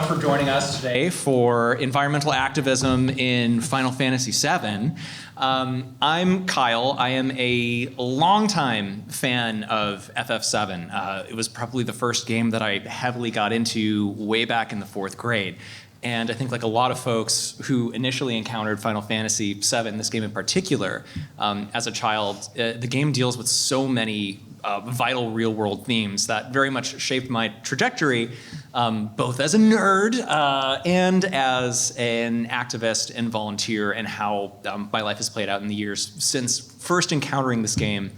For joining us today for environmental activism in Final Fantasy VII. I'm Kyle. I am a longtime fan of FF7. It was probably the first game that I heavily got into way back in the 4th grade. And I think like a lot of folks who initially encountered Final Fantasy VII, this game in particular, as a child, the game deals with so many vital real-world themes that very much shaped my trajectory, both as a nerd and as an activist and volunteer, and how my life has played out in the years since first encountering this game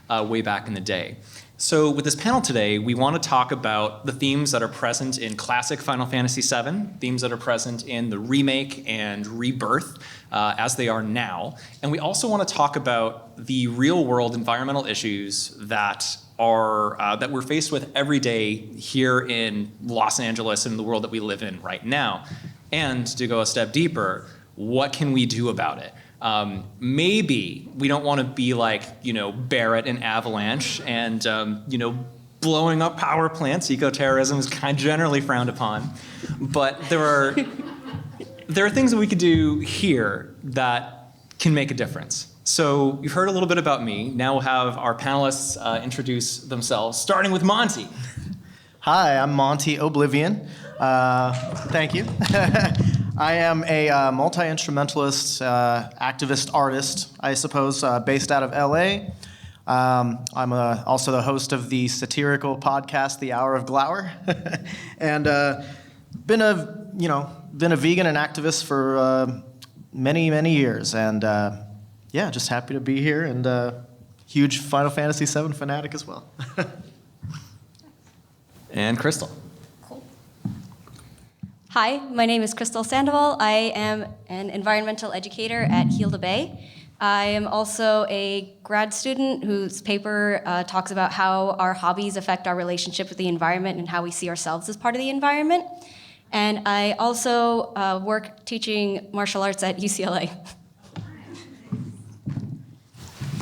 way back in the day. So with this panel today, we want to talk about the themes that are present in classic Final Fantasy VII, themes that are present in the remake and rebirth as they are now. And we also want to talk about the real-world environmental issues that we're faced with every day here in Los Angeles and the world that we live in right now. And to go a step deeper, what can we do about it? Maybe we don't want to be like, Barrett and Avalanche and, blowing up power plants. Eco-terrorism is kind of generally frowned upon. But there are things that we could do here that can make a difference. So you've heard a little bit about me. Now we'll have our panelists introduce themselves, starting with Monty. Hi, I'm Monty O'Blivion. Thank you. I am a multi-instrumentalist, activist artist, I suppose, based out of LA. I'm also the host of the satirical podcast, The Hour of Glower, and been a vegan and activist for many, many years, and just happy to be here, and huge Final Fantasy VII fanatic as well. And Crystal. Hi, my name is Crystal Sandoval. I am an environmental educator at Hilda Bay. I am also a grad student whose paper talks about how our hobbies affect our relationship with the environment and how we see ourselves as part of the environment. And I also work teaching martial arts at UCLA.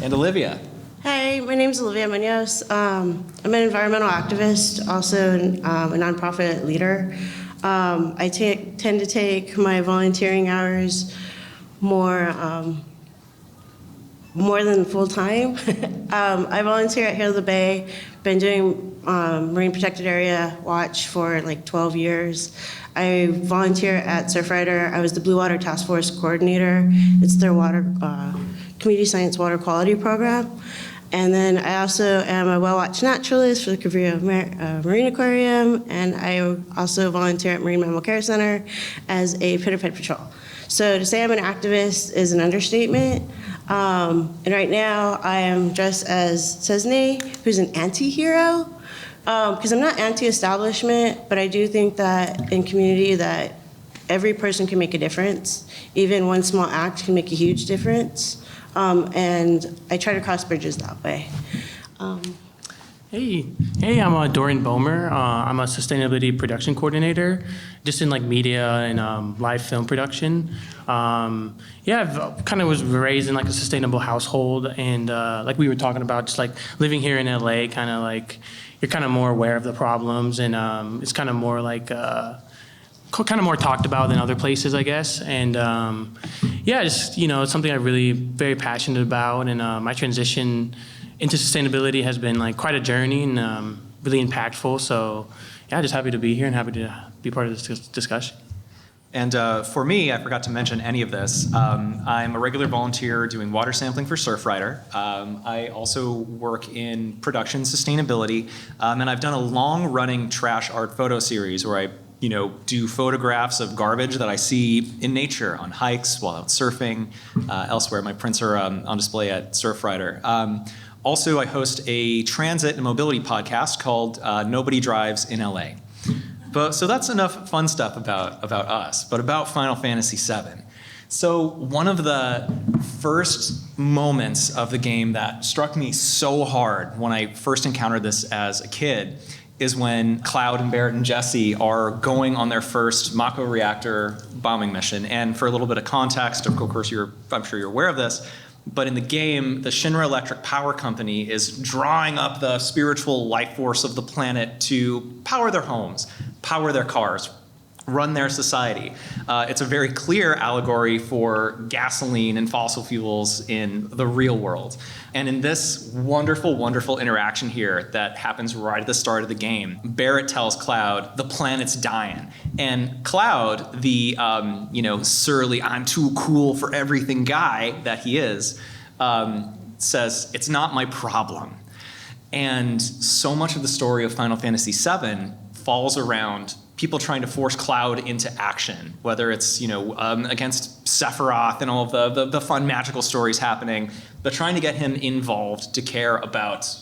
And Olivia. Hi, my name is Oliva Munoz. I'm an environmental activist, also a nonprofit leader. I tend to take my volunteering hours more than full time. I volunteer at Hilda Bay. Been doing Marine Protected Area Watch for like 12 years. I volunteer at Surfrider. I was the Blue Water Task Force coordinator. It's their community science water quality program. And then I also am a well-watched naturalist for the Cavria Marine Aquarium, and I also volunteer at Marine Mammal Care Center as a pet patrol. So to say I'm an activist is an understatement. And right now I am dressed as Cesne, who's an anti-hero, because I'm not anti-establishment, but I do think that in community that every person can make a difference. Even one small act can make a huge difference. And I try to cross bridges that way. Hey, I'm Dorian Bomer. I'm a sustainability production coordinator, just in like media and live film production. I've kind of was raised in like a sustainable household, and like we were talking about, just like living here in LA, kind of like you're kind of more aware of the problems, and it's kind of more like more talked about than other places, I guess. And it's something I'm really very passionate about, and my transition into sustainability has been like quite a journey and really impactful. So just happy to be here and happy to be part of this discussion. And for me, I forgot to mention any of this. I'm a regular volunteer doing water sampling for Surfrider. I also work in production sustainability, and I've done a long-running trash art photo series where I do photographs of garbage that I see in nature, on hikes, while out surfing, elsewhere. My prints are on display at Surfrider. Also, I host a transit and mobility podcast called Nobody Drives in LA. So that's enough fun stuff about us, but about Final Fantasy VII. So one of the first moments of the game that struck me so hard when I first encountered this as a kid is when Cloud and Barrett and Jesse are going on their first Mako reactor bombing mission. And for a little bit of context, of course, I'm sure you're aware of this, but in the game, the Shinra Electric Power Company is drawing up the spiritual life force of the planet to power their homes, power their cars, run their society. It's a very clear allegory for gasoline and fossil fuels in the real world. And in this wonderful, wonderful interaction here that happens right at the start of the game, Barrett tells Cloud, the planet's dying. And Cloud, the surly, I'm too cool for everything guy that he is, says, it's not my problem. And so much of the story of Final Fantasy VII falls around people trying to force Cloud into action, whether it's against Sephiroth and all of the fun magical stories happening, but trying to get him involved to care about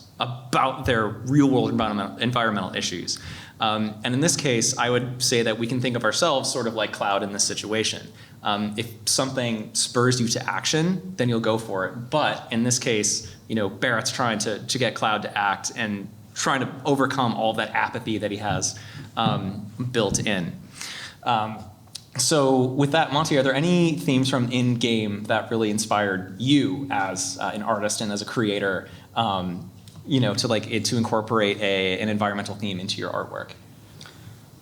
their real world environmental issues. And in this case, I would say that we can think of ourselves sort of like Cloud in this situation. If something spurs you to action, then you'll go for it. But in this case, Barrett's trying to get Cloud to act and trying to overcome all that apathy that he has built in. So with that, Monty, are there any themes from in-game that really inspired you as an artist and as a creator, to incorporate an environmental theme into your artwork?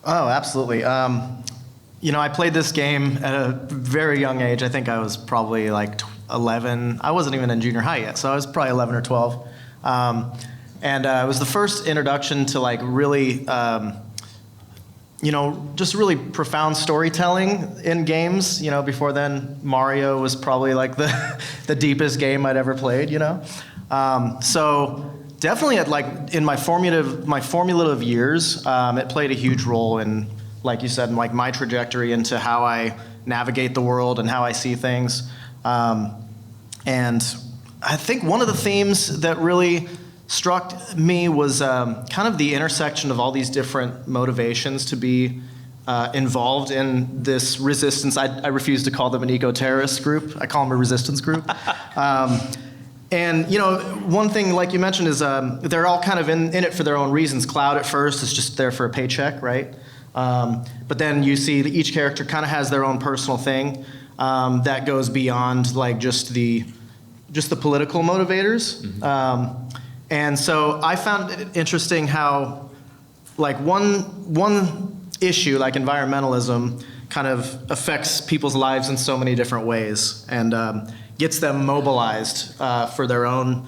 Oh, absolutely. I played this game at a very young age. I think I was probably like 11. I wasn't even in junior high yet, so I was probably 11 or 12. And it was the first introduction to like really, just really profound storytelling in games. Before then, Mario was probably like the deepest game I'd ever played. So definitely in my formative years, it played a huge role in, like you said, in like my trajectory into how I navigate the world and how I see things. And I think one of the themes that really struck me was kind of the intersection of all these different motivations to be involved in this resistance. I refuse to call them an eco-terrorist group. I call them a resistance group. And one thing, like you mentioned, is they're all kind of in it for their own reasons. Cloud at first is just there for a paycheck, right? But then you see that each character kind of has their own personal thing that goes beyond like just the political motivators. Mm-hmm. And so I found it interesting how like one issue like environmentalism kind of affects people's lives in so many different ways and gets them mobilized for their own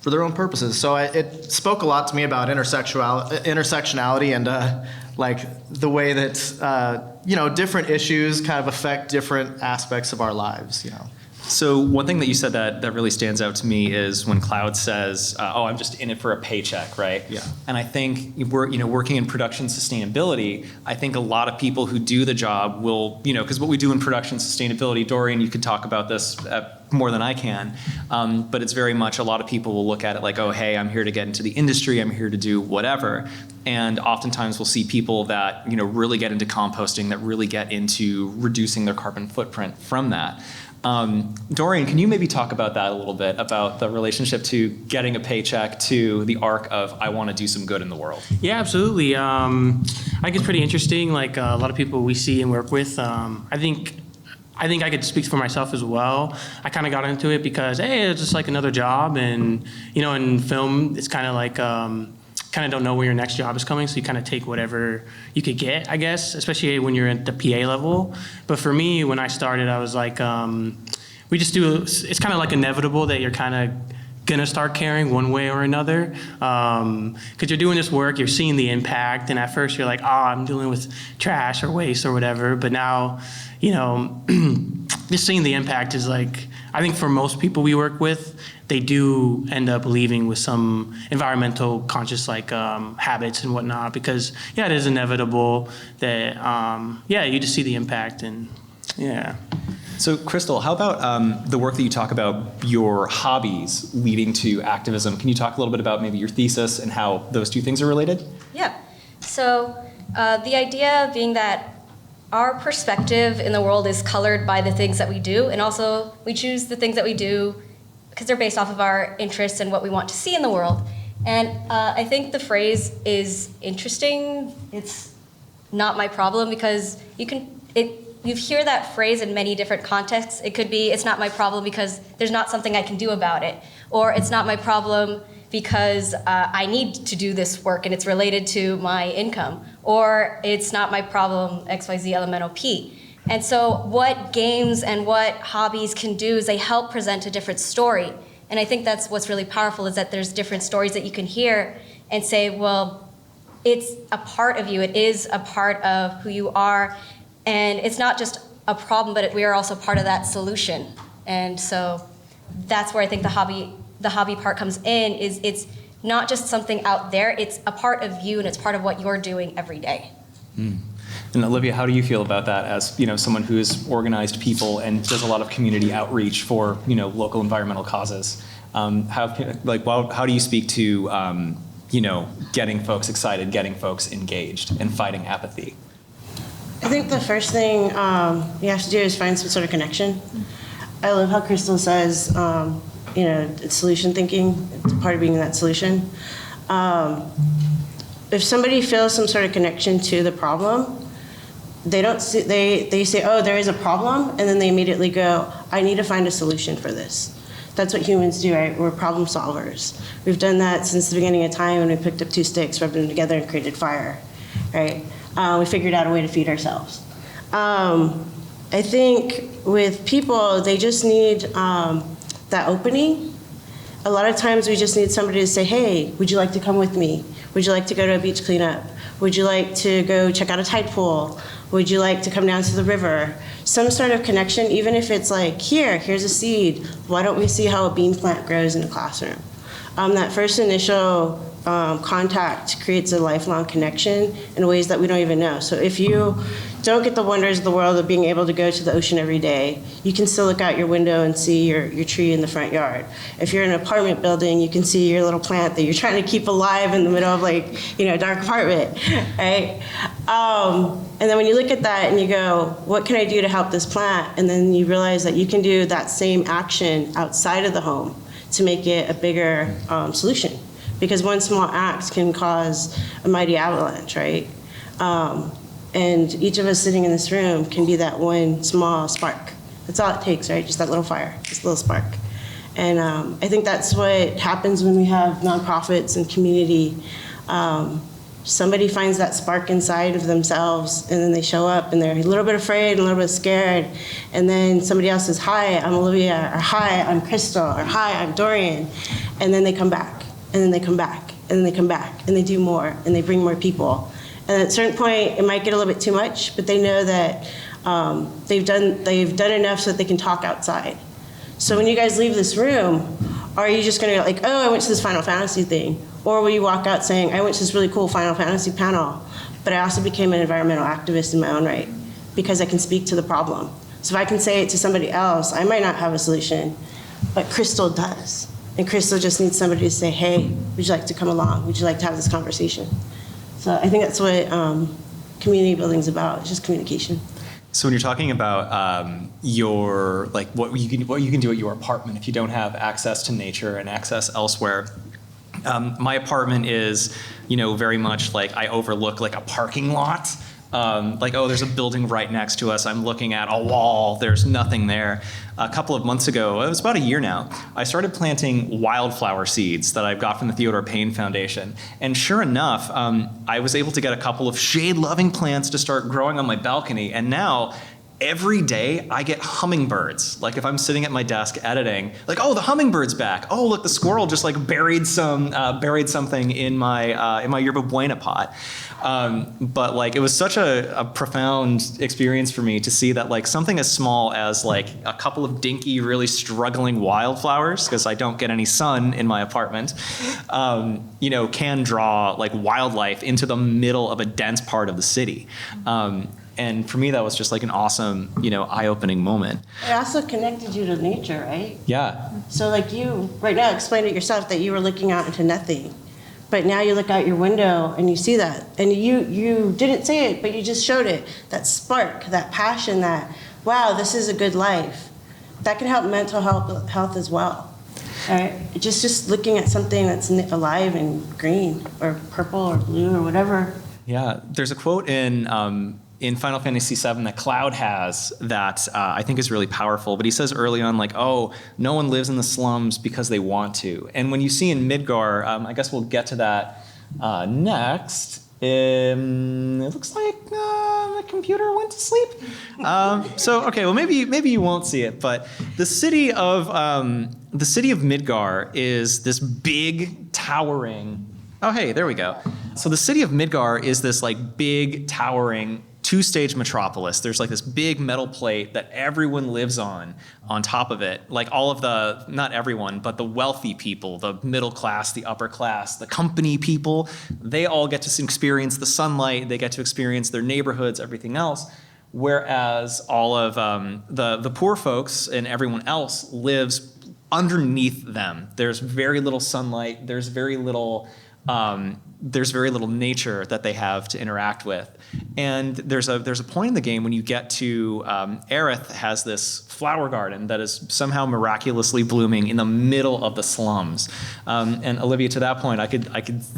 purposes. So it spoke a lot to me about intersectionality and like the way that different issues kind of affect different aspects of our lives. So one thing that you said that really stands out to me is when Cloud says, I'm just in it for a paycheck, right? Yeah. And I think working in production sustainability, I think a lot of people who do the job will, because what we do in production sustainability, Dorian, you could talk about this more than I can, but it's very much a lot of people will look at it like, oh, hey, I'm here to get into the industry, I'm here to do whatever. And oftentimes we'll see people that, really get into composting, that really get into reducing their carbon footprint from that. Dorian, can you maybe talk about that a little bit, about the relationship to getting a paycheck to the arc of I want to do some good in the world? Yeah, absolutely. I think it's pretty interesting. Like a lot of people we see and work with, I think I could speak for myself as well. I kind of got into it because, hey, it's just like another job. And, in film, it's kind of like, kind of don't know where your next job is coming. So you kind of take whatever you could get, I guess, especially when you're at the PA level. But for me, when I started, I was like, it's kind of like inevitable that you're kind of going to start caring one way or another. Because you're doing this work, you're seeing the impact. And at first you're like, I'm dealing with trash or waste or whatever. But now, just seeing the impact is like, I think for most people we work with, they do end up leaving with some environmental conscious habits and whatnot, because it is inevitable that you just see the impact. And So Crystal, how about the work that you talk about your hobbies leading to activism? Can you talk a little bit about maybe your thesis and how those two things are related? Yeah. So the idea being that our perspective in the world is colored by the things that we do, and also we choose the things that we do because they're based off of our interests and what we want to see in the world. And I think the phrase is interesting. It's not my problem, because you hear that phrase in many different contexts. It could be, it's not my problem because there's not something I can do about it. Or it's not my problem because I need to do this work and it's related to my income, or it's not my problem, XYZ elemental P. And so what games and what hobbies can do is they help present a different story. And I think that's what's really powerful, is that there's different stories that you can hear and say, well, it's a part of you, it is a part of who you are, and it's not just a problem, but we are also part of that solution. And so that's where I think the hobby part comes in, is it's not just something out there, it's a part of you and it's part of what you're doing every day. Mm. And Olivia, how do you feel about that as, someone who's organized people and does a lot of community outreach for, local environmental causes? How do you speak to, getting folks excited, getting folks engaged, and fighting apathy? I think the first thing you have to do is find some sort of connection. I love how Crystal says, it's solution thinking. It's part of being that solution. If somebody feels some sort of connection to the problem, they say, oh, there is a problem, and then they immediately go, I need to find a solution for this. That's what humans do, right? We're problem solvers. We've done that since the beginning of time, when we picked up 2 sticks, rubbed them together, and created fire, right? We figured out a way to feed ourselves. I think with people, they just need that opening. A lot of times we just need somebody to say, hey, would you like to come with me? Would you like to go to a beach cleanup? Would you like to go check out a tide pool? Would you like to come down to the river? Some sort of connection, even if it's like, here's a seed. Why don't we see how a bean plant grows in a classroom? That first initial contact creates a lifelong connection in ways that we don't even know. So if you don't get the wonders of the world of being able to go to the ocean every day, you can still look out your window and see your tree in the front yard. If you're in an apartment building, you can see your little plant that you're trying to keep alive in the middle of a dark apartment, right? And then when you look at that and you go, what can I do to help this plant? And then you realize that you can do that same action outside of the home to make it a bigger solution. Because one small act can cause a mighty avalanche, right? And each of us sitting in this room can be that one small spark. That's all it takes, right? Just that little fire, just a little spark. And I think that's what happens when we have nonprofits and community. Somebody finds that spark inside of themselves, and then they show up, and they're a little bit afraid and a little bit scared. And then somebody else says, hi, I'm Olivia, or hi, I'm Crystal, or hi, I'm Dorian. And then they come back, and then they come back, and then they come back, and they do more, and they bring more people. And at a certain point, it might get a little bit too much, but they know that they've done enough so that they can talk outside. So when you guys leave this room, are you just gonna go like, oh, I went to this Final Fantasy thing? Or will you walk out saying, I went to this really cool Final Fantasy panel, but I also became an environmental activist in my own right, because I can speak to the problem. So if I can say it to somebody else, I might not have a solution, but Crystal does. And Crystal just needs somebody to say, hey, would you like to come along? Would you like to have this conversation? So I think that's what community building is about, it's just communication. So when you're talking about what you can do at your apartment if you don't have access to nature and access elsewhere, my apartment is, very much like I overlook like a parking lot. There's a building right next to us. I'm looking at a wall. There's nothing there. A couple of months ago, it was about a year now, I started planting wildflower seeds that I got from the Theodore Payne Foundation. And sure enough, I was able to get a couple of shade-loving plants to start growing on my balcony. And now, every day I get hummingbirds. Like if I'm sitting at my desk editing, like, oh, the hummingbird's back. Oh, look, the squirrel just like buried something in my yerba buena pot. But like it was such a profound experience for me to see that like something as small as like a couple of dinky, really struggling wildflowers, because I don't get any sun in my apartment, can draw like wildlife into the middle of a dense part of the city. And for me, that was just like an awesome, eye-opening moment. It also connected you to nature, right? Yeah. So like you, right now, explained it yourself that you were looking out into nothing. But now you look out your window and you see that. And you didn't say it, but you just showed it. That spark, that passion, that, wow, this is a good life. That can help mental health as well. All right? Just looking at something that's alive and green or purple or blue or whatever. Yeah. There's a quote in in Final Fantasy VII that Cloud has that I think is really powerful. But he says early on, like, oh, no one lives in the slums because they want to. And when you see in Midgar, I guess we'll get to that next. It looks like the computer went to sleep. So okay, well maybe you won't see it, but the city of Midgar is this big towering. Oh hey, there we go. So the city of Midgar is this like big towering two-stage metropolis. There's like this big metal plate that everyone lives on top of it. Like all of the, not everyone, but the wealthy people, the middle class, the upper class, the company people, they all get to experience the sunlight, they get to experience their neighborhoods, everything else. Whereas all of the poor folks and everyone else lives underneath them. There's very little sunlight, there's very little nature that they have to interact with. And there's a point in the game when you get to Aerith has this flower garden that is somehow miraculously blooming in the middle of the slums. And Olivia, to that point,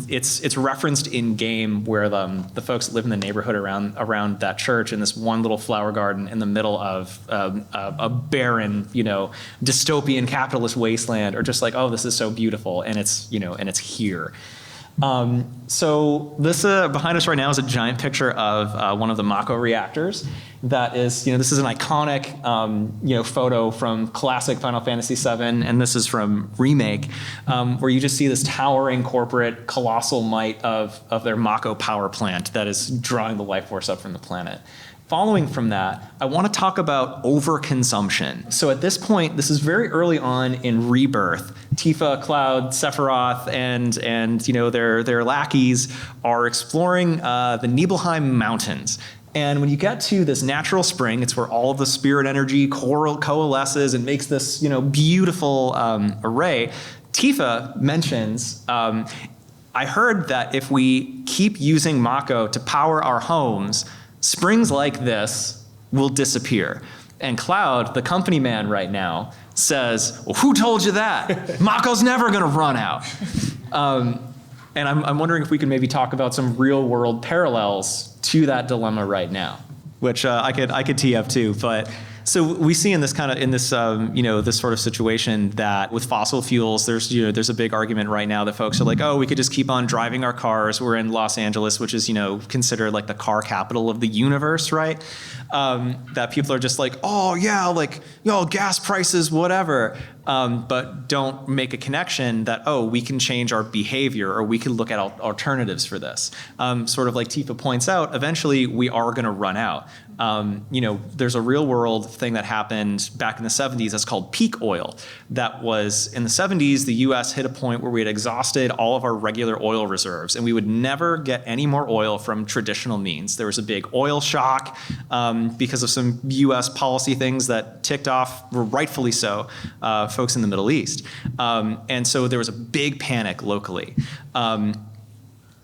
it's referenced in game where the folks that live in the neighborhood around that church in this one little flower garden in the middle of a barren, dystopian capitalist wasteland are just like, oh, this is so beautiful, and it's here. So this behind us right now is a giant picture of one of the Mako reactors. That is, this is an iconic, photo from classic Final Fantasy VII, and this is from Remake, where you just see this towering corporate colossal might of their Mako power plant that is drawing the life force up from the planet. Following from that, I want to talk about overconsumption. So at this point, this is very early on in Rebirth. Tifa, Cloud, Sephiroth, and their lackeys are exploring the Nibelheim Mountains. And when you get to this natural spring, it's where all of the spirit energy coalesces and makes this beautiful array. Tifa mentions, I heard that if we keep using Mako to power our homes, springs like this will disappear. And Cloud, the company man right now, says, well, who told you that? Mako's never gonna run out. And I'm wondering if we could maybe talk about some real world parallels to that dilemma right now, which I could tee up too, but so we see in this this sort of situation that with fossil fuels, there's a big argument right now that folks are like, oh, we could just keep on driving our cars. We're in Los Angeles, which is considered like the car capital of the universe, right? That people are just like, oh yeah, like gas prices, whatever. But don't make a connection that, oh, we can change our behavior or we can look at alternatives for this. Sort of like Tifa points out, eventually we are going to run out. There's a real world thing that happened back in the 70s that's called peak oil. That was in the 70s, the US hit a point where we had exhausted all of our regular oil reserves and we would never get any more oil from traditional means. There was a big oil shock because of some US policy things that ticked off, rightfully so, folks in the Middle East. And so there was a big panic locally.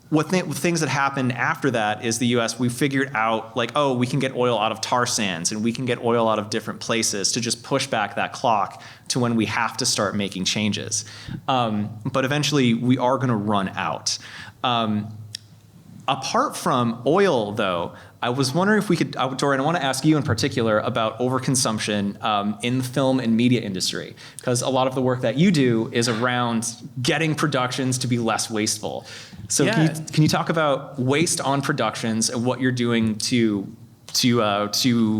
Things that happened after that is the US, we figured out like, oh, we can get oil out of tar sands and we can get oil out of different places to just push back that clock to when we have to start making changes. But eventually we are gonna run out. Apart from oil though, I was wondering if we could, Dorian, I want to ask you in particular about overconsumption in the film and media industry, because a lot of the work that you do is around getting productions to be less wasteful. So yeah. Can you talk about waste on productions and what you're doing to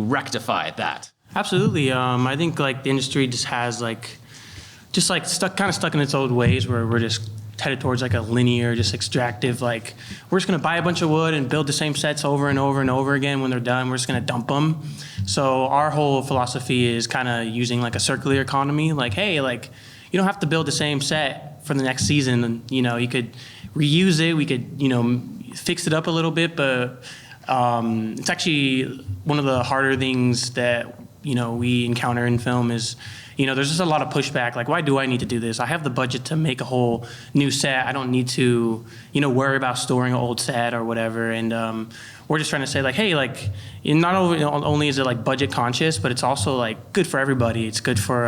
rectify that? Absolutely. I think like the industry just has stuck in its old ways where we're just headed towards like a linear, just extractive, like we're just gonna buy a bunch of wood and build the same sets over and over and over again. When they're done, we're just gonna dump them. So our whole philosophy is kind of using like a circular economy. Like, hey, like you don't have to build the same set for the next season. And, you could reuse it. We could, fix it up a little bit, but it's actually one of the harder things that, we encounter in film is, there's just a lot of pushback. Like, why do I need to do this? I have the budget to make a whole new set. I don't need to, worry about storing an old set or whatever. And we're just trying to say, like, hey, like, not only is it like budget conscious, but it's also like good for everybody. It's good for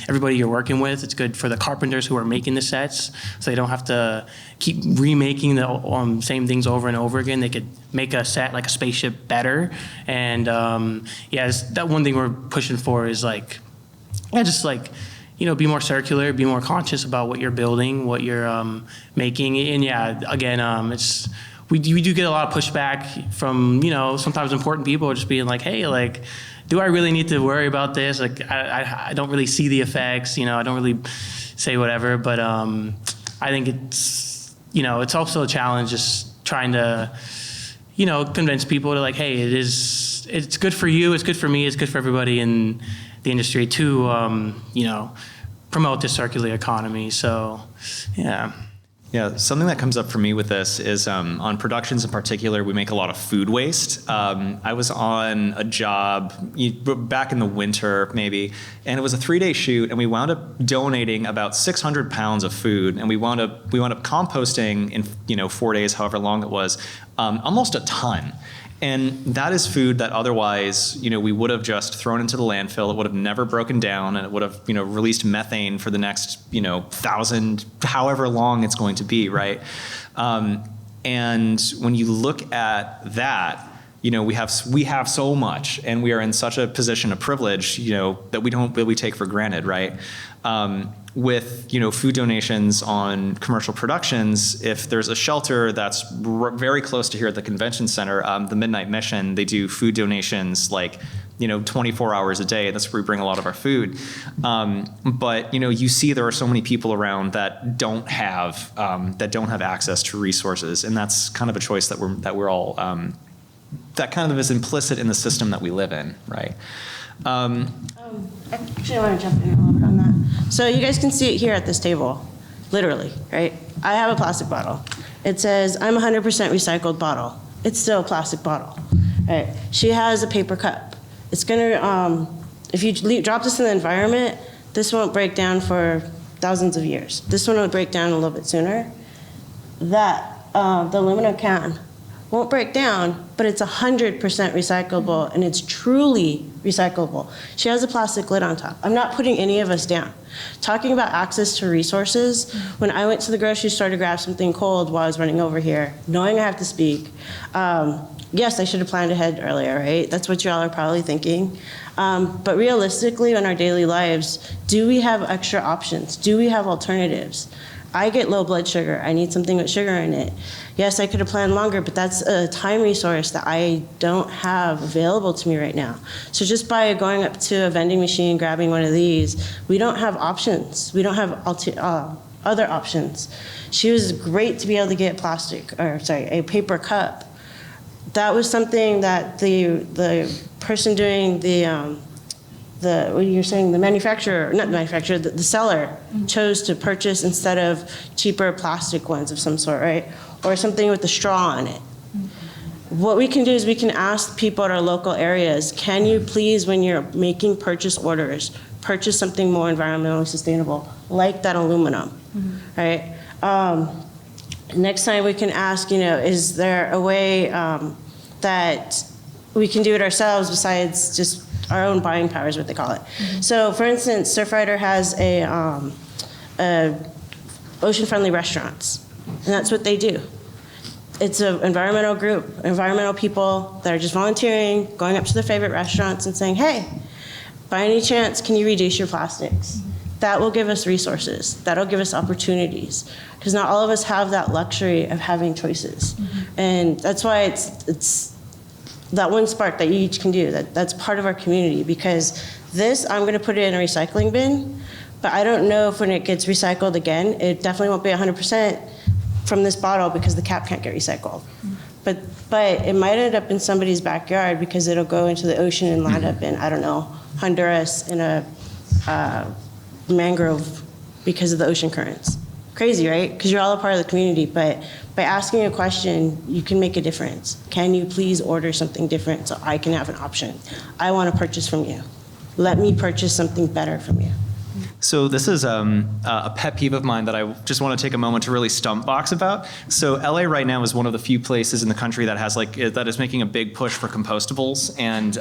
everybody you're working with. It's good for the carpenters who are making the sets, so they don't have to keep remaking the same things over and over again. They could make a set, like a spaceship, better. And that one thing we're pushing for is like, just like, be more circular, be more conscious about what you're building, what you're making. And again, it's. We do get a lot of pushback from, sometimes important people just being like, hey, like, do I really need to worry about this? Like, I don't really see the effects, I don't really say whatever. But I think it's, it's also a challenge just trying to, convince people to like, hey, it's good for you, it's good for me, it's good for everybody in the industry to, promote the circular economy. So, yeah. Yeah, something that comes up for me with this is on productions in particular, we make a lot of food waste. I was on a job back in the winter, maybe, and it was a 3-day shoot, and we wound up donating about 600 pounds of food, and we wound up composting in 4 days, however long it was, almost a ton. And that is food that otherwise, we would have just thrown into the landfill. It would have never broken down, and it would have, released methane for the next, 1,000, however long it's going to be, right? And when you look at that, we have so much, and we are in such a position of privilege, that we don't really take for granted, right? With food donations on commercial productions, if there's a shelter that's very close to here at the convention center, the Midnight Mission, they do food donations like 24 hours a day. That's where we bring a lot of our food. But you see there are so many people around that don't have access to resources, and that's kind of a choice that we're all that kind of is implicit in the system that we live in, right? Actually, I want to jump in a little bit on that. So you guys can see it here at this table, literally, right? I have a plastic bottle. It says, I'm 100% recycled bottle. It's still a plastic bottle, right? She has a paper cup. It's gonna, if you drop this in the environment, this won't break down for thousands of years. This one will break down a little bit sooner. The aluminum can won't break down, but it's 100% recyclable, and it's truly recyclable. She has a plastic lid on top. I'm not putting any of us down. Talking about access to resources, when I went to the grocery store to grab something cold while I was running over here, knowing I have to speak, yes, I should have planned ahead earlier, right? That's what y'all are probably thinking. But realistically, in our daily lives, do we have extra options? Do we have alternatives? I get low blood sugar. I need something with sugar in it. Yes, I could have planned longer, but that's a time resource that I don't have available to me right now. So just by going up to a vending machine, grabbing one of these, we don't have options. We don't have other options. She was great to be able to get a paper cup. That was something that the person doing what you're saying, the manufacturer, not the manufacturer, the seller chose to purchase instead of cheaper plastic ones of some sort, right? Or something with a straw on it. What we can do is we can ask people at our local areas, can you please, when you're making purchase orders, purchase something more environmentally sustainable, like that aluminum, right? Next time we can ask, is there a way that we can do it ourselves besides just our own buying power is what they call it. So for instance, Surfrider has a ocean-friendly restaurants, and that's what they do. It's an environmental group, environmental people that are just volunteering, going up to their favorite restaurants and saying, hey, by any chance, can you reduce your plastics? That will give us resources. That'll give us opportunities. Because not all of us have that luxury of having choices. And that's why it's that one spark that you each can do, that's part of our community, because this, I'm gonna put it in a recycling bin, but I don't know if when it gets recycled again, it definitely won't be 100% from this bottle because the cap can't get recycled. But it might end up in somebody's backyard because it'll go into the ocean and land up in, I don't know, Honduras in a mangrove because of the ocean currents. Crazy, right? Because you're all a part of the community, but by asking a question, you can make a difference. Can you please order something different so I can have an option? I want to purchase from you. let me purchase something better from you. So this is a pet peeve of mine that I just want to take a moment to really stump box about. So LA right now is one of the few places in the country that has that is making a big push for compostables and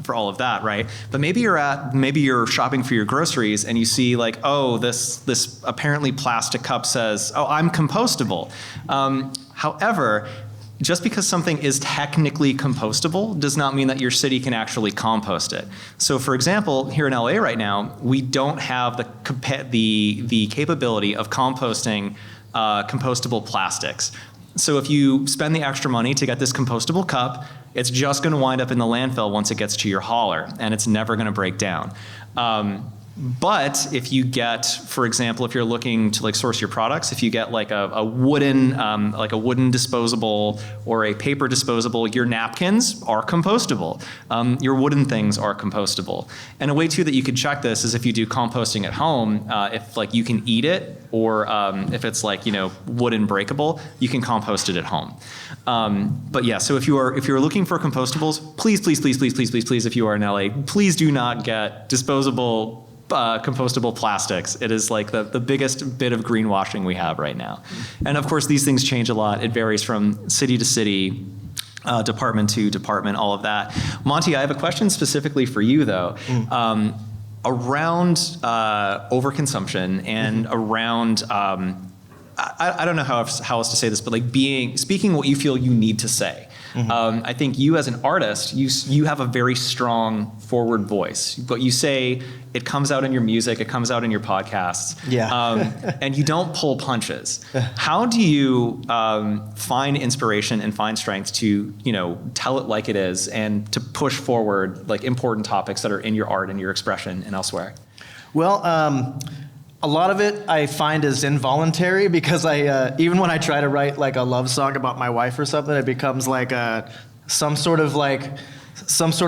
for all of that, right? But maybe you're shopping for your groceries and you see like, oh, this apparently plastic cup says, oh, I'm compostable. However, just because something is technically compostable does not mean that your city can actually compost it. So for example, here in LA right now, we don't have the capability of composting compostable plastics. So if you spend the extra money to get this compostable cup, it's just gonna wind up in the landfill once it gets to your hauler, and it's never gonna break down. But if you get, for example, if you're looking to like source your products, if you get like a wooden disposable or a paper disposable, your napkins are compostable. Your wooden things are compostable. And a way too that you could check this is if you do composting at home, if like you can eat it, or if it's like, you know, wooden breakable, you can compost it at home. But yeah, so if you're looking for compostables, please, if you are in LA, please do not get disposable compostable plastics. It is like the biggest bit of greenwashing we have right now. And of course, these things change a lot. It varies from city to city, department to department, all of that. Monty, I have a question specifically for you though. Around overconsumption and around, I don't know how else to say this, but like speaking what you feel you need to say. I think you as an artist, you have a very strong forward voice. What you say, it comes out in your music, it comes out in your podcasts. Yeah. And you don't pull punches. How do you find inspiration and find strength to, you know, tell it like it is and to push forward like important topics that are in your art and your expression and elsewhere? Well, a lot of it I find is involuntary because I even when I try to write like a love song about my wife or something, it becomes like some sort of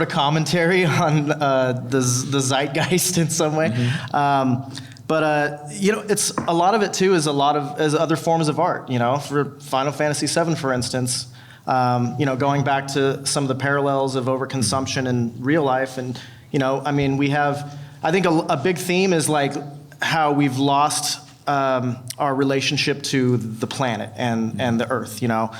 commentary on the zeitgeist in some way. But you know, it's a lot of it too is as other forms of art. You know, for Final Fantasy VII, for instance, you know, going back to some of the parallels of overconsumption in real life, and you know, I mean, I think a big theme is like how we've lost our relationship to the planet and the earth, you know.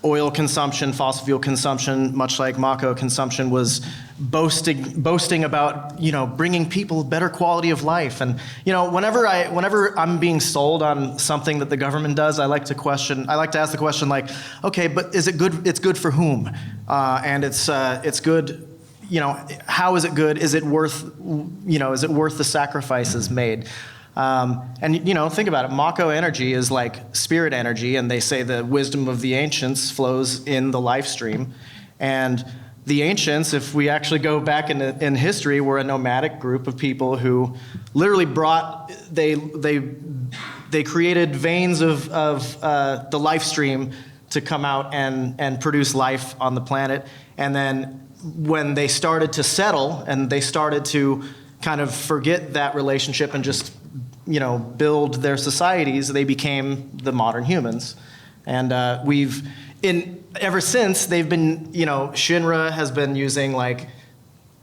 Oil consumption, fossil fuel consumption, much like Mako consumption, was boasting about, you know, bringing people better quality of life. And, you know, whenever I'm being sold on something that the government does, I like to ask the question like, okay, but is it good? It's good for whom? And it's good. You know, how is it good? Is it worth the sacrifices made? And you know, think about it. Mako energy is like spirit energy, and they say the wisdom of the ancients flows in the life stream. And the ancients, if we actually go back in history, were a nomadic group of people who literally they created veins of the life stream to come out and produce life on the planet, and then when they started to settle and they started to kind of forget that relationship and just, you know, build their societies, they became the modern humans. And ever since, they've been, you know, Shinra has been using like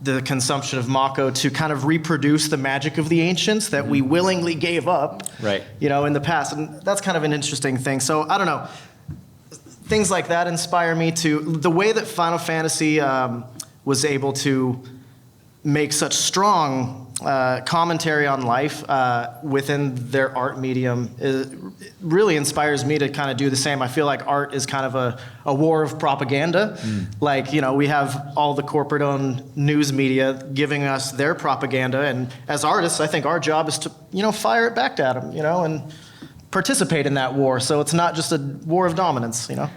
the consumption of Mako to kind of reproduce the magic of the ancients that we willingly gave up, right, you know, in the past. And that's kind of an interesting thing. So I don't know. Things like that inspire me to the way that Final Fantasy was able to make such strong commentary on life within their art medium. It really inspires me to kind of do the same. I feel like art is kind of a war of propaganda. Like, you know, we have all the corporate-owned news media giving us their propaganda, and as artists, I think our job is to, you know, fire it back at them, you know, and participate in that war, so it's not just a war of dominance, you know.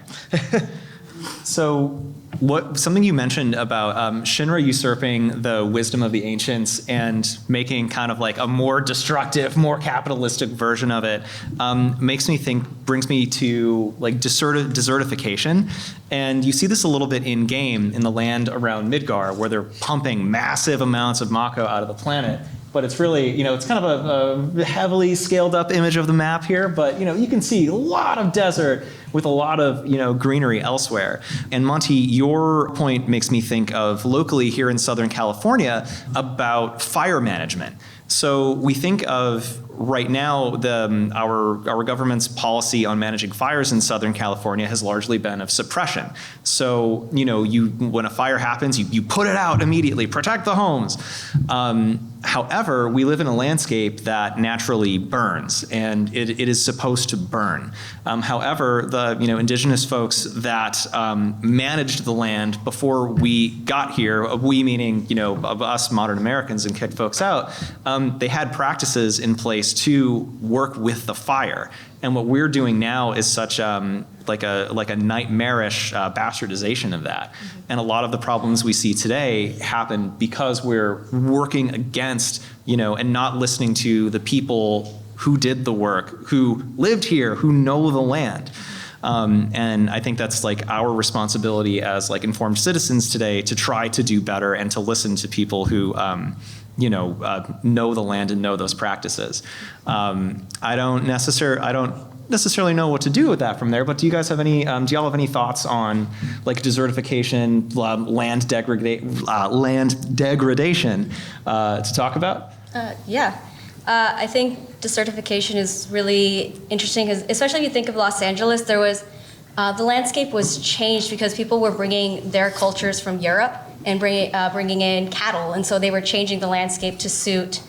So something you mentioned about Shinra usurping the wisdom of the ancients and making kind of like a more destructive, more capitalistic version of it brings me to like desertification. And you see this a little bit in game in the land around Midgar, where they're pumping massive amounts of Mako out of the planet. But it's really, you know, it's kind of a heavily scaled up image of the map here, but, you know, you can see a lot of desert with a lot of, greenery elsewhere. And Monty, your point makes me think of locally here in Southern California about fire management. So we think of right now our government's policy on managing fires in Southern California has largely been of suppression. So when a fire happens, you put it out immediately, protect the homes. However, we live in a landscape that naturally burns, and it is supposed to burn. However, the indigenous folks that managed the land before we got here, we meaning of us modern Americans and kicked folks out, they had practices in place to work with the fire. And what we're doing now is such like a nightmarish bastardization of that. Mm-hmm. And a lot of the problems we see today happen because we're working against, and not listening to the people who did the work, who lived here, who know the land. And I think that's like our responsibility as like informed citizens today to try to do better and to listen to people who know the land and know those practices. I don't necessarily know what to do with that from there, but do you guys have any, do y'all have any thoughts on like desertification, land degradation to talk about? Yeah. I think desertification is really interesting, especially if you think of Los Angeles, there was, the landscape was changed because people were bringing their cultures from Europe and bringing in cattle, and so they were changing the landscape to suit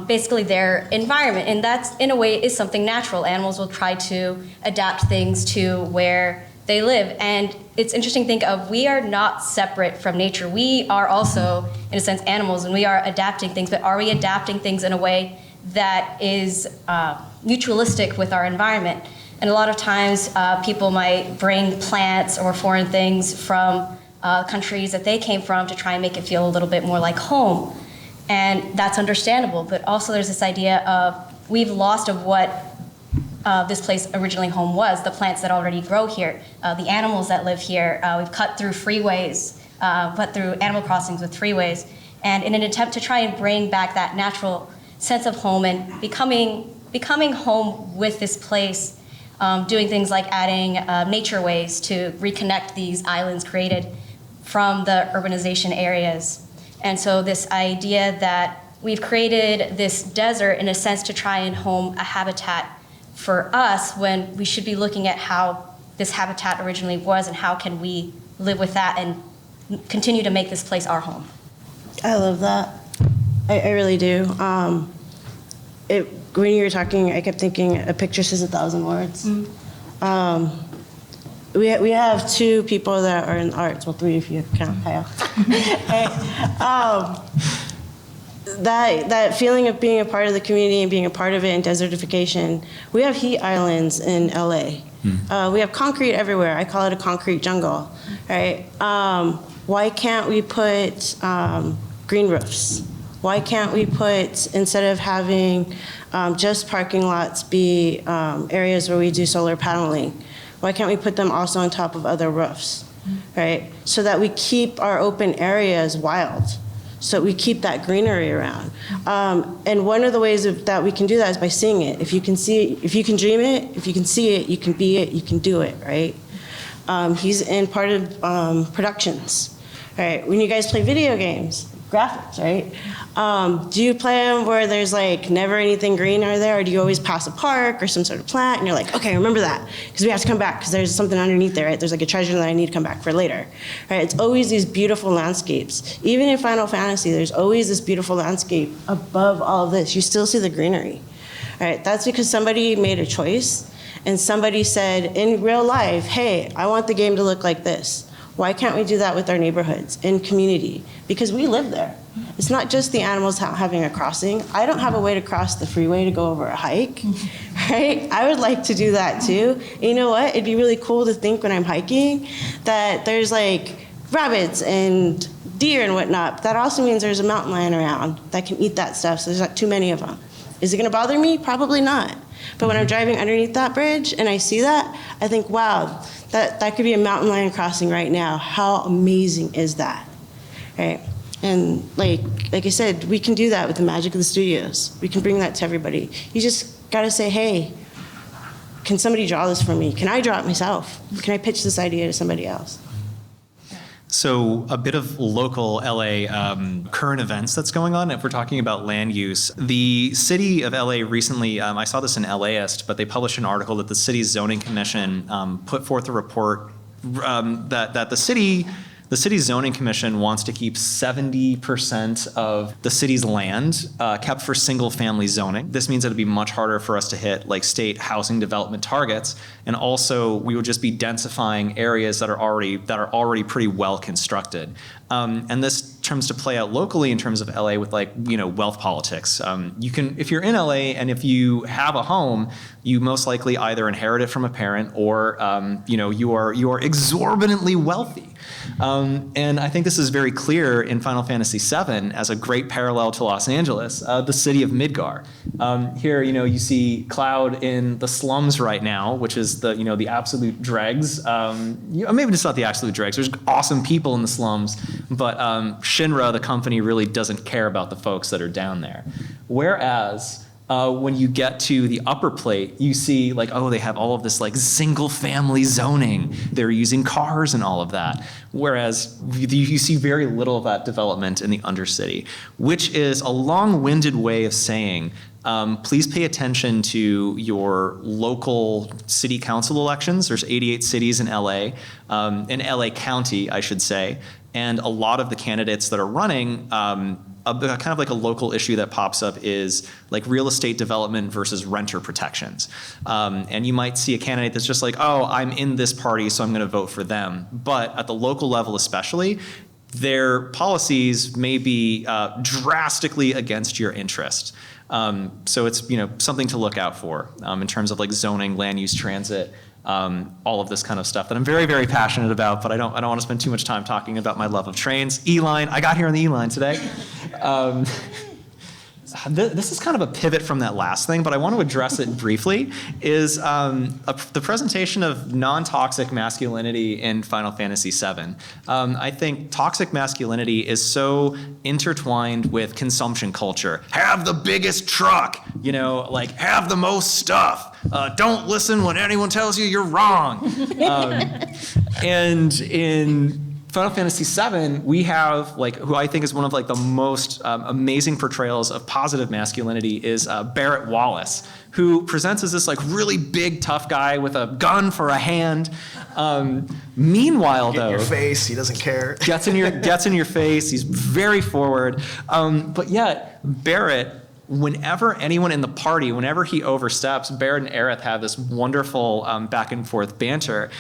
basically their environment, and that's in a way is something natural. Animals will try to adapt things to where they live, and it's interesting to think of we are not separate from nature. We are also, in a sense, animals, and we are adapting things, but are we adapting things in a way that is mutualistic with our environment? And a lot of times people might bring plants or foreign things from countries that they came from to try and make it feel a little bit more like home. And that's understandable, but also there's this idea of we've lost of what this place originally home was, the plants that already grow here, the animals that live here. We've cut through freeways, cut through animal crossings with freeways, and in an attempt to try and bring back that natural sense of home and becoming home with this place, doing things like adding nature ways to reconnect these islands created from the urbanization areas. And so this idea that we've created this desert in a sense to try and home a habitat for us when we should be looking at how this habitat originally was and how can we live with that and continue to make this place our home. I love that. I really do. When you were talking, I kept thinking a picture says 1,000 words. Mm-hmm. We have two people that are in arts, well, three if you count Kyle. That feeling of being a part of the community and being a part of it in desertification. We have heat islands in LA. We have concrete everywhere. I call it a concrete jungle, right? Why can't we put green roofs? Why can't we put, instead of having just parking lots be areas where we do solar paneling, why can't we put them also on top of other roofs, right? So that we keep our open areas wild, so we keep that greenery around. And one of the ways that we can do that is by seeing it. If you can see, if you can dream it, if you can see it, you can be it, you can do it, right? He's in part of productions, right? When you guys play video games, graphics, right? Do you play them where there's like never anything green are there, or do you always pass a park or some sort of plant and you're like, okay, remember that, because we have to come back because there's something underneath there, right? There's like a treasure that I need to come back for later, right? It's always these beautiful landscapes. Even in Final Fantasy, there's always this beautiful landscape above all of this. You still see the greenery, right? That's because somebody made a choice and somebody said in real life, hey, I want the game to look like this. Why can't we do that with our neighborhoods and community? Because we live there. It's not just the animals having a crossing. I don't have a way to cross the freeway to go over a hike, right? I would like to do that too. And you know what? It'd be really cool to think when I'm hiking that there's like rabbits and deer and whatnot. But that also means there's a mountain lion around that can eat that stuff, so there's not too many of them. Is it gonna bother me? Probably not. But when I'm driving underneath that bridge and I see that, I think, wow, that could be a mountain lion crossing right now. How amazing is that, right? And like I said, we can do that with the magic of the studios. We can bring that to everybody. You just gotta say, hey, can somebody draw this for me? Can I draw it myself? Can I pitch this idea to somebody else? So a bit of local LA current events that's going on. If we're talking about land use, the city of LA recently, I saw this in LAist, but they published an article that the city's zoning commission put forth a report that the city's zoning commission wants to keep 70% of the city's land kept for single-family zoning. This means that it'd be much harder for us to hit like state housing development targets, and also we would just be densifying areas that are already pretty well constructed. And this comes to play out locally in terms of LA with like, wealth politics. You can, if you're in LA and if you have a home, you most likely either inherit it from a parent or, you are exorbitantly wealthy. And I think this is very clear in Final Fantasy VII as a great parallel to Los Angeles, the city of Midgar. Here, you see Cloud in the slums right now, which is the absolute dregs. Maybe it's not the absolute dregs. There's awesome people in the slums, but Shinra, the company, really doesn't care about the folks that are down there. Whereas when you get to the upper plate, you see like, oh, they have all of this like single family zoning. They're using cars and all of that. Whereas you see very little of that development in the undercity, which is a long-winded way of saying, please pay attention to your local city council elections. There's 88 cities in LA County, I should say. And a lot of the candidates that are running, kind of like a local issue that pops up is like real estate development versus renter protections. And you might see a candidate that's just like, oh, I'm in this party, so I'm going to vote for them. But at the local level especially, their policies may be drastically against your interest. So it's something to look out for in terms of like zoning, land use, transit, all of this kind of stuff that I'm very, very passionate about, but I don't want to spend too much time talking about my love of trains. E-line, I got here on the E-line today. This is kind of a pivot from that last thing, but I want to address it briefly, is the presentation of non-toxic masculinity in Final Fantasy VII. I think toxic masculinity is so intertwined with consumption culture. Have the biggest truck, like have the most stuff. Don't listen when anyone tells you you're wrong. And in Final Fantasy VII, we have who I think is one of the most amazing portrayals of positive masculinity is Barrett Wallace, who presents as this really big tough guy with a gun for a hand. Meanwhile, though, in your face, he doesn't care. gets in your face. He's very forward, but yet Barrett, whenever anyone in the party, whenever he oversteps, Barrett and Aerith have this wonderful back and forth banter.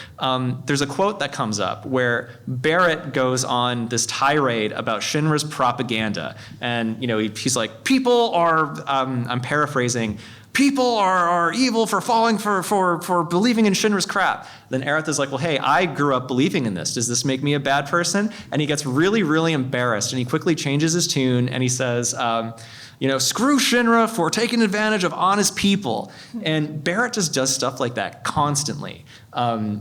There's a quote that comes up where Barrett goes on this tirade about Shinra's propaganda. And, he's like, people are, I'm paraphrasing, people are evil for falling for believing in Shinra's crap. Then Aerith is like, well, hey, I grew up believing in this. Does this make me a bad person? And he gets really, really embarrassed. And he quickly changes his tune and he says, screw Shinra for taking advantage of honest people. And Barrett just does stuff like that constantly.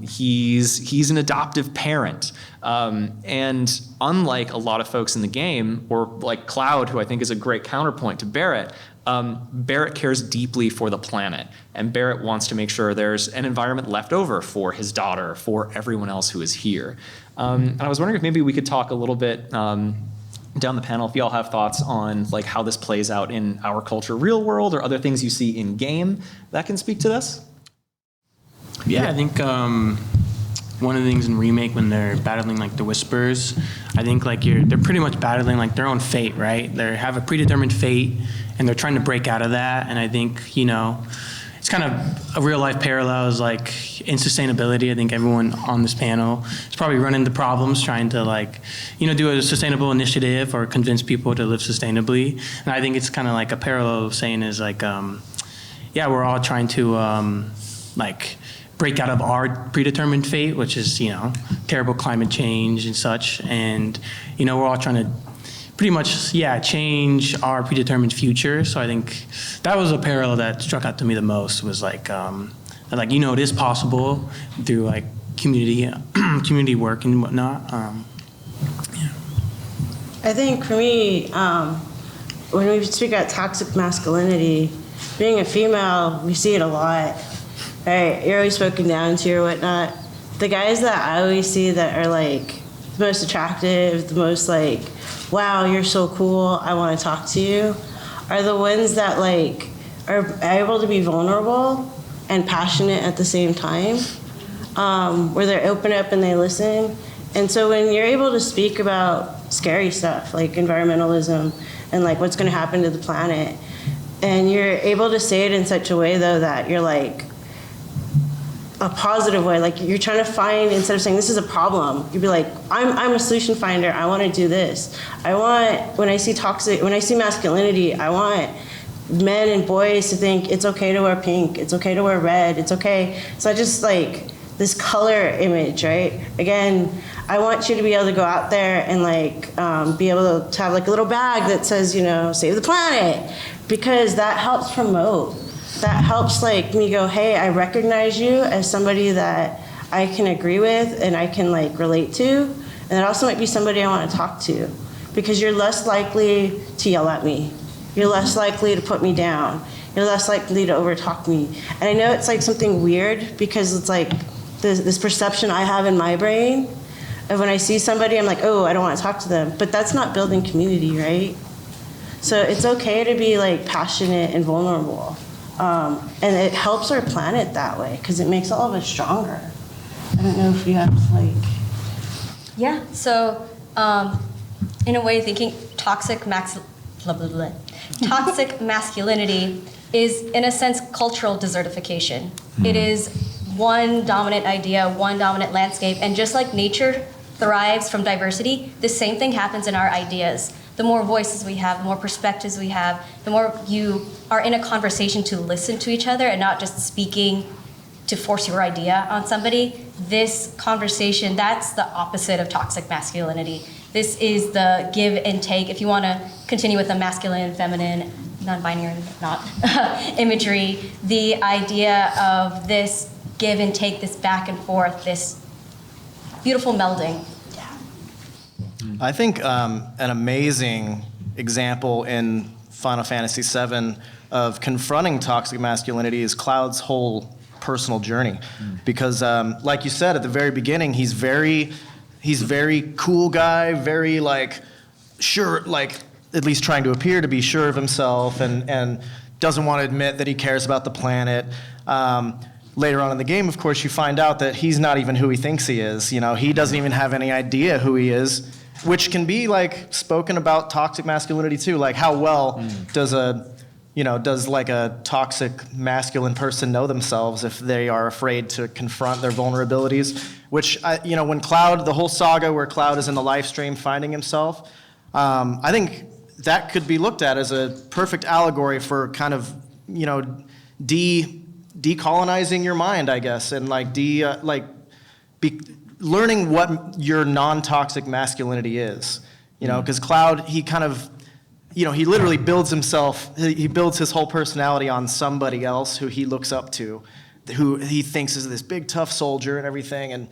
He's an adoptive parent. And unlike a lot of folks in the game, or like Cloud, who I think is a great counterpoint to Barrett, Barrett cares deeply for the planet. And Barrett wants to make sure there's an environment left over for his daughter, for everyone else who is here. And I was wondering if maybe we could talk a little bit down the panel if y'all have thoughts on how this plays out in our culture, real world, or other things you see in game that can speak to this. Yeah, I think one of the things in Remake when they're battling the Whispers, I think they're pretty much battling their own fate, right? They have a predetermined fate and they're trying to break out of that. And I think, it's kind of a real life parallel is in sustainability. I think everyone on this panel is probably running into problems trying to do a sustainable initiative or convince people to live sustainably. And I think it's kind of a parallel saying is we're all trying to break out of our predetermined fate, which is, terrible climate change and such. And, we're all trying to pretty much, change our predetermined future. So I think that was a parallel that struck out to me the most was it is possible through community work and whatnot. I think for me, when we speak about toxic masculinity, being a female, we see it a lot. right, you're always spoken down to or whatnot. The guys that I always see that are like the most attractive, the most like, wow, you're so cool, I want to talk to you, are the ones that like are able to be vulnerable and passionate at the same time, where they open up and they listen. And so when you're able to speak about scary stuff like environmentalism and like what's going to happen to the planet, and you're able to say it in such a way though that you're like a positive way, like you're trying to find, instead of saying this is a problem, you'd be like, I'm a solution finder, I want to do this. I want, when I see masculinity, I want men and boys to think it's okay to wear pink, it's okay to wear red, it's okay. It's not just like this color image, right? Again, I want you to be able to go out there and like be able to have like a little bag that says, you know, save the planet, because that helps promote. That helps like me go, hey, I recognize you as somebody that I can agree with and I can like relate to. And it also might be somebody I want to talk to, because you're less likely to yell at me. You're less likely to put me down. You're less likely to overtalk me. And I know it's like something weird, because it's like this perception I have in my brain of when I see somebody, I'm like, oh, I don't want to talk to them. But that's not building community, right? So it's okay to be like passionate and vulnerable. And it helps our planet that way, because it makes all of us stronger. I don't know if you have like... Yeah, so in a way, thinking toxic masculinity is, in a sense, cultural desertification. It is one dominant idea, one dominant landscape, and just like nature thrives from diversity, the same thing happens in our ideas. The more voices we have, the more perspectives we have, the more you are in a conversation to listen to each other and not just speaking to force your idea on somebody. This conversation, that's the opposite of toxic masculinity. This is the give and take. If you want to continue with the masculine, feminine, non-binary, not imagery, the idea of this give and take, this back and forth, this beautiful melding. I think an amazing example in Final Fantasy VII of confronting toxic masculinity is Cloud's whole personal journey. Because like you said at the very beginning, he's very cool guy, very like sure, like at least trying to appear to be sure of himself, and doesn't want to admit that he cares about the planet. Later on in the game, of course, you find out that he's not even who he thinks he is. You know, he doesn't even have any idea who he is, which can be like spoken about toxic masculinity too. Like how well does like a toxic masculine person know themselves if they are afraid to confront their vulnerabilities? Which, when Cloud, the whole saga where Cloud is in the live stream finding himself, I think that could be looked at as a perfect allegory for kind of, decolonizing your mind, I guess, and learning what your non-toxic masculinity is. Because Cloud, he kind of, he literally builds himself, he builds his whole personality on somebody else who he looks up to, who he thinks is this big tough soldier and everything. And,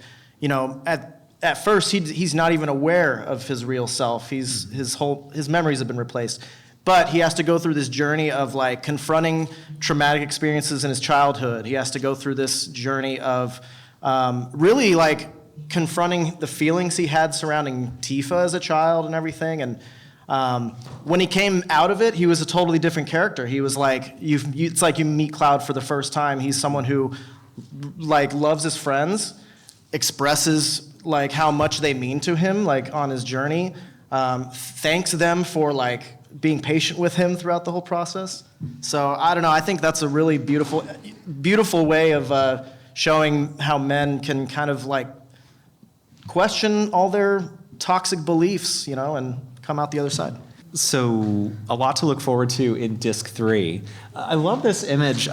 at first he's not even aware of his real self. His memories have been replaced. But he has to go through this journey of like confronting traumatic experiences in his childhood. He has to go through this journey of really like confronting the feelings he had surrounding Tifa as a child and everything. And when he came out of it, he was a totally different character. He was like, it's like you meet Cloud for the first time. He's someone who like loves his friends, expresses like how much they mean to him, like on his journey, thanks them for like being patient with him throughout the whole process. So I don't know, I think that's a really beautiful way of showing how men can kind of like question all their toxic beliefs, and come out the other side. So a lot to look forward to in Disc 3. I love this image.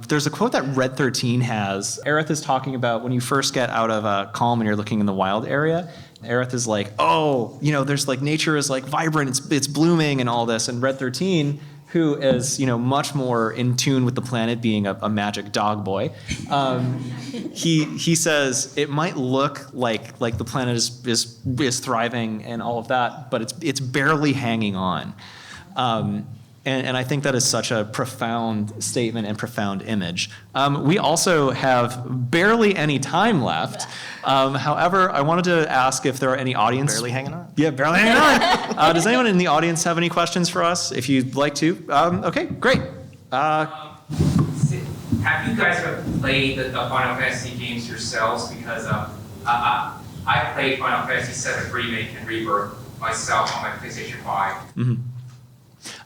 There's a quote that Red 13 has. Aerith is talking about when you first get out of Calm and you're looking in the wild area. Aerith is like, there's like nature is like vibrant, it's blooming and all this. And Red 13, who is much more in tune with the planet, being a magic dog boy, he says it might look like the planet is thriving and all of that, but it's barely hanging on. And I think that is such a profound statement and profound image. We also have barely any time left. However, I wanted to ask if there are any audience... Barely hanging on. Yeah, barely hanging on. Does anyone in the audience have any questions for us, if you'd like to? Okay, great. Have you guys played the Final Fantasy games yourselves? Because I played Final Fantasy VII Remake and Rebirth myself on my PlayStation 5. Mm-hmm.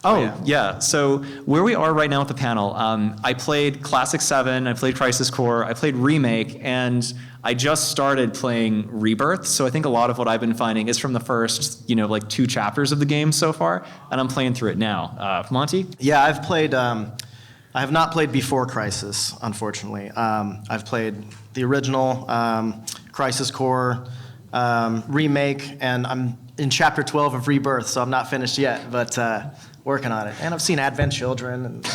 Oh, yeah. So where we are right now with the panel, I played Classic 7, I played Crisis Core, I played Remake, and I just started playing Rebirth. So I think a lot of what I've been finding is from the first, like 2 chapters of the game so far, and I'm playing through it now. Monty? Yeah, I've played, I have not played before Crisis, unfortunately. I've played the original, Crisis Core, Remake, and I'm in chapter 12 of Rebirth, so I'm not finished yet, but working on it. And I've seen Advent Children, and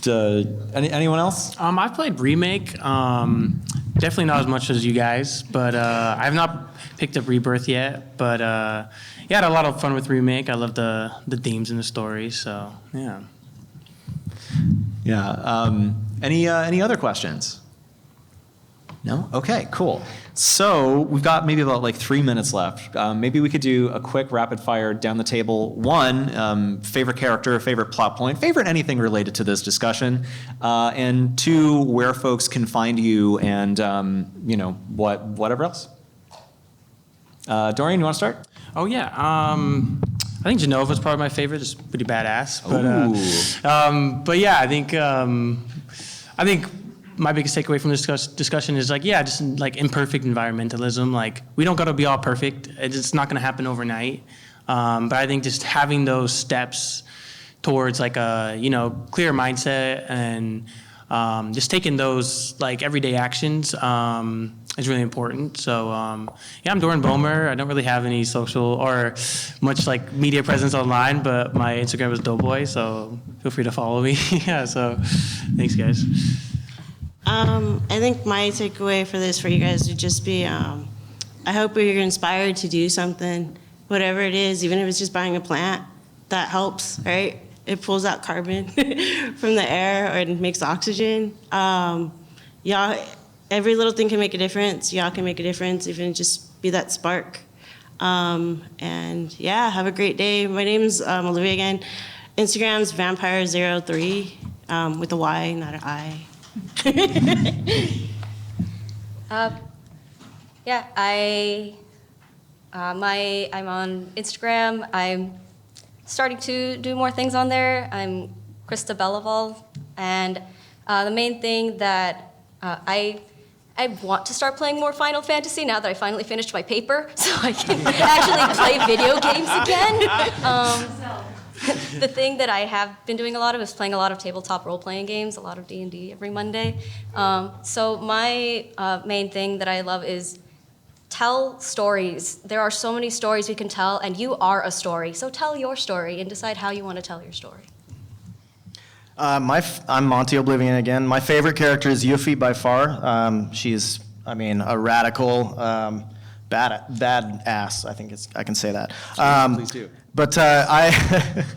Anyone else? I've played Remake. Definitely not as much as you guys, but I have not picked up Rebirth yet. But yeah, I had a lot of fun with Remake. I love the themes and the story. So yeah. Yeah. Any other questions? No? Okay, cool. So we've got maybe about 3 minutes left. Maybe we could do a quick rapid fire down the table. 1, favorite character, favorite plot point, favorite anything related to this discussion. And 2, where folks can find you and, whatever else. Dorian, you want to start? Oh yeah. I think Genova's probably my favorite. It's pretty badass. But yeah, I think my biggest takeaway from this discussion is just imperfect environmentalism. We don't got to be all perfect. It's not going to happen overnight. But I think just having those steps towards a clear mindset and just taking those everyday actions is really important. So yeah, I'm Dorian Bomer. I don't really have any social or much media presence online, but my Instagram is Doughboy, so feel free to follow me. Yeah, so thanks guys. I think my takeaway for this for you guys would just be, I hope you're inspired to do something, whatever it is, even if it's just buying a plant, that helps, right? It pulls out carbon from the air and makes oxygen. Y'all, every little thing can make a difference. Y'all can make a difference, even just be that spark. And yeah, have a great day. My name's Oliva again. Instagram's vampire03 with a Y, not an I. Yeah, I'm on Instagram. I'm starting to do more things on there. I'm Crystal Sandoval, and the main thing that I want to start playing more Final Fantasy now that I finally finished my paper, so I can actually play video games again. The thing that I have been doing a lot of is playing a lot of tabletop role-playing games, a lot of D&D every Monday. So my main thing that I love is tell stories. There are so many stories we can tell, and you are a story. So tell your story and decide how you want to tell your story. I'm Monty O'Blivion again. My favorite character is Yuffie by far. She's, a radical, badass. I think I can say that. Please do. But to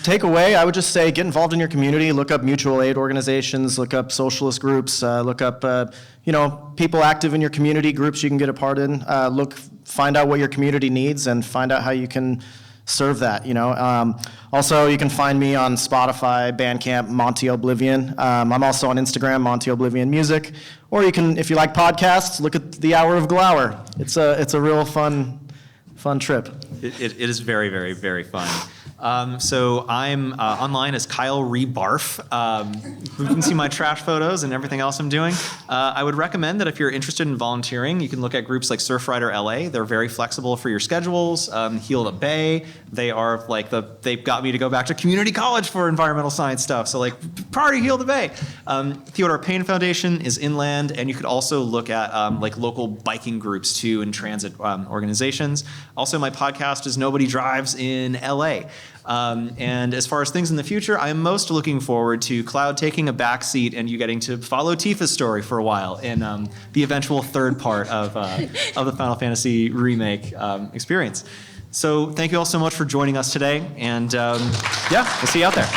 take away, I would just say get involved in your community. Look up mutual aid organizations. Look up socialist groups. Look up, people active in your community, groups you can get a part in. Find out what your community needs and find out how you can serve that. Also, you can find me on Spotify, Bandcamp, Monty O'Blivion. I'm also on Instagram, Monty O'Blivion Music. Or you can, if you like podcasts, look at the Hour of Glower. It's a real fun trip. It is very, very, very fun. So I'm online as Kyle Rebarf. You can see my trash photos and everything else I'm doing. I would recommend that if you're interested in volunteering, you can look at groups like Surfrider LA. They're very flexible for your schedules. Heal the Bay. They are they've got me to go back to community college for environmental science stuff. So party Heal the Bay. Theodore Payne Foundation is inland, and you could also look at local biking groups too and transit organizations. Also, my podcast is Nobody Drives in LA. And as far as things in the future, I am most looking forward to Cloud taking a back seat and you getting to follow Tifa's story for a while in the eventual third part of the Final Fantasy remake experience. So thank you all so much for joining us today, and yeah, we'll see you out there.